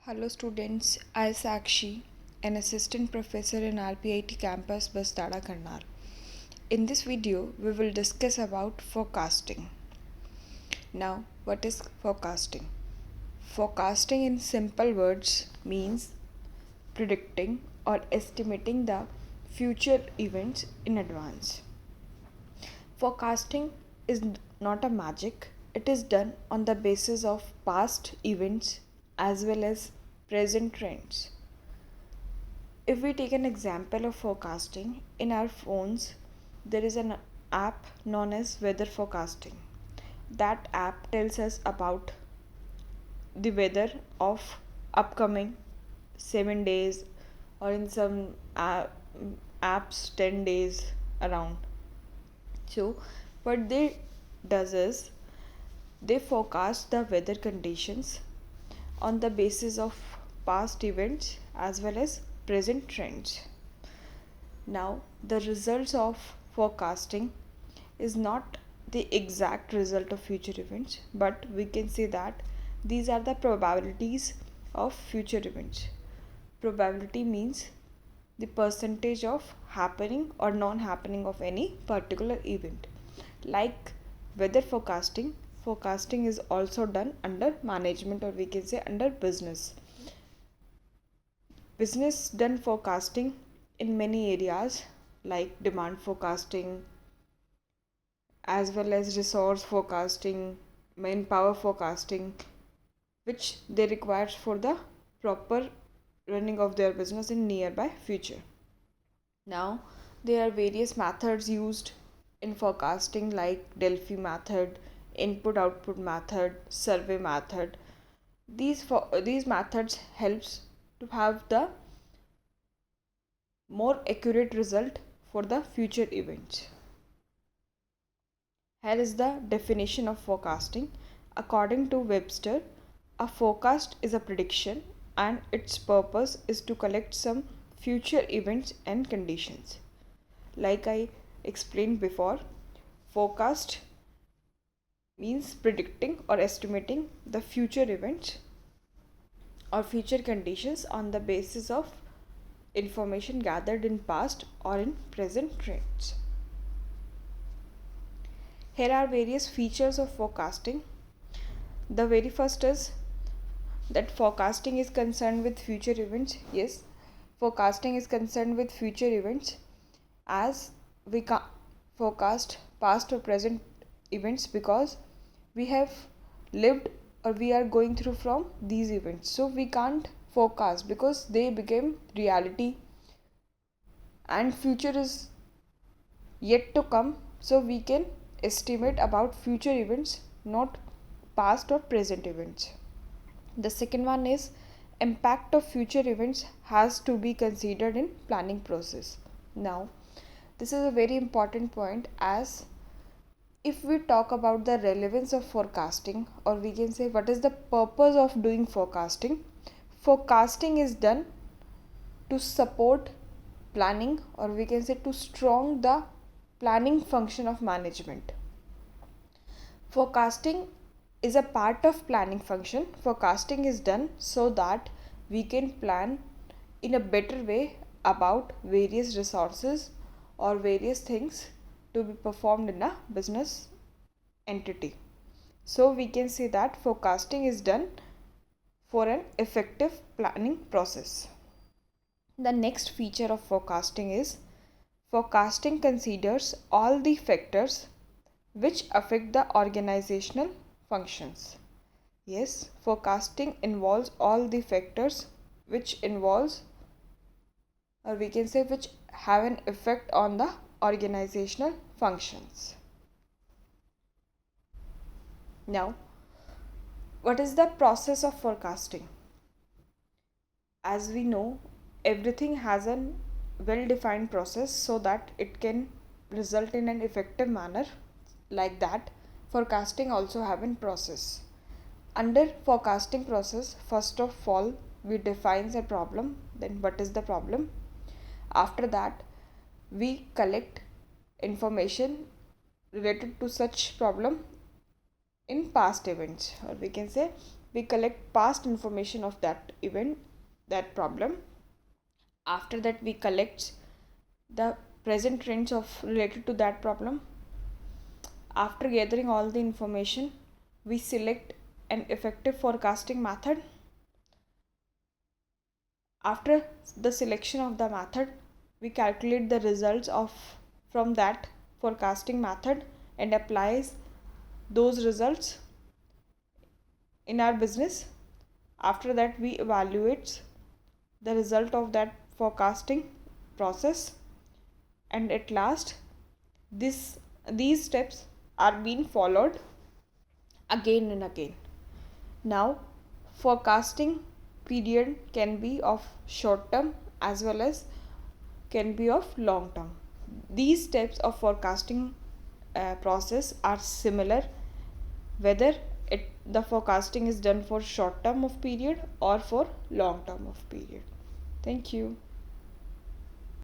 Hello students, I am Sakshi, an assistant professor in RPIT campus Bastada Karnal. In this video, we will discuss about forecasting. Now, what is forecasting? Forecasting in simple words means predicting or estimating the future events in advance. Forecasting is not a magic, it is done on the basis of past events as well as present trends. If we take an example of forecasting, in our phones, there is an app known as weather forecasting. That app tells us about the weather of upcoming 7 days, or in some apps 10 days around. So what they does is they forecast the weather conditions on the basis of past events as well as present trends. Now, the results of forecasting is not the exact result of future events, but we can say that these are the probabilities of future events. Probability means the percentage of happening or non-happening of any particular event. Like weather forecasting, forecasting is also done under management, or we can say under business. Business done forecasting in many areas like demand forecasting as well as resource forecasting, manpower forecasting, which they require for the proper running of their business in nearby future. Now, there are various methods used in forecasting like Delphi method, input output method, survey method. These methods helps to have the more accurate result for the future events. Here is the definition of forecasting. According to Webster, a forecast is a prediction and its purpose is to collect some future events and conditions. Like I explained before, forecast means predicting or estimating the future events or future conditions on the basis of information gathered in past or in present trends. Here are various features of forecasting. The very first is that forecasting is concerned with future events. Yes, forecasting is concerned with future events as we can't forecast past or present events because we have lived or we are going through from these events. So we can't forecast because they became reality and future is yet to come. So we can estimate about future events, not past or present events. The second one is impact of future events has to be considered in planning process. Now, this is a very important point as if we talk about the relevance of forecasting, or we can say what is the purpose of doing forecasting. Forecasting is done to support planning, or we can say to strong the planning function of management. Forecasting is a part of planning function. Forecasting is done so that we can plan in a better way about various resources or various things to be performed in a business entity. So we can say that forecasting is done for an effective planning process. The next feature of forecasting is forecasting considers all the factors which affect the organizational functions. Yes, forecasting involves all the factors which involves, or we can say which have an effect on the organizational functions. Now, what is the process of forecasting? As we know, everything has a well defined process so that it can result in an effective manner. Like that, forecasting also have a process. Under forecasting process, first of all we define a problem. Then what is the problem? After that, we collect information related to such problem in past events, or we can say we collect past information of that event, that problem. After that, we collect the present trends of related to that problem. After gathering all the information, we select an effective forecasting method. After the selection of the method, we calculate the results of from that forecasting method and applies those results in our business. After that, we evaluate the result of that forecasting process, and at last this these steps are being followed again and again. Now, forecasting period can be of short term as well as can be of long term. These steps of forecasting process are similar whether the forecasting is done for short term of period or for long term of period. Thank you.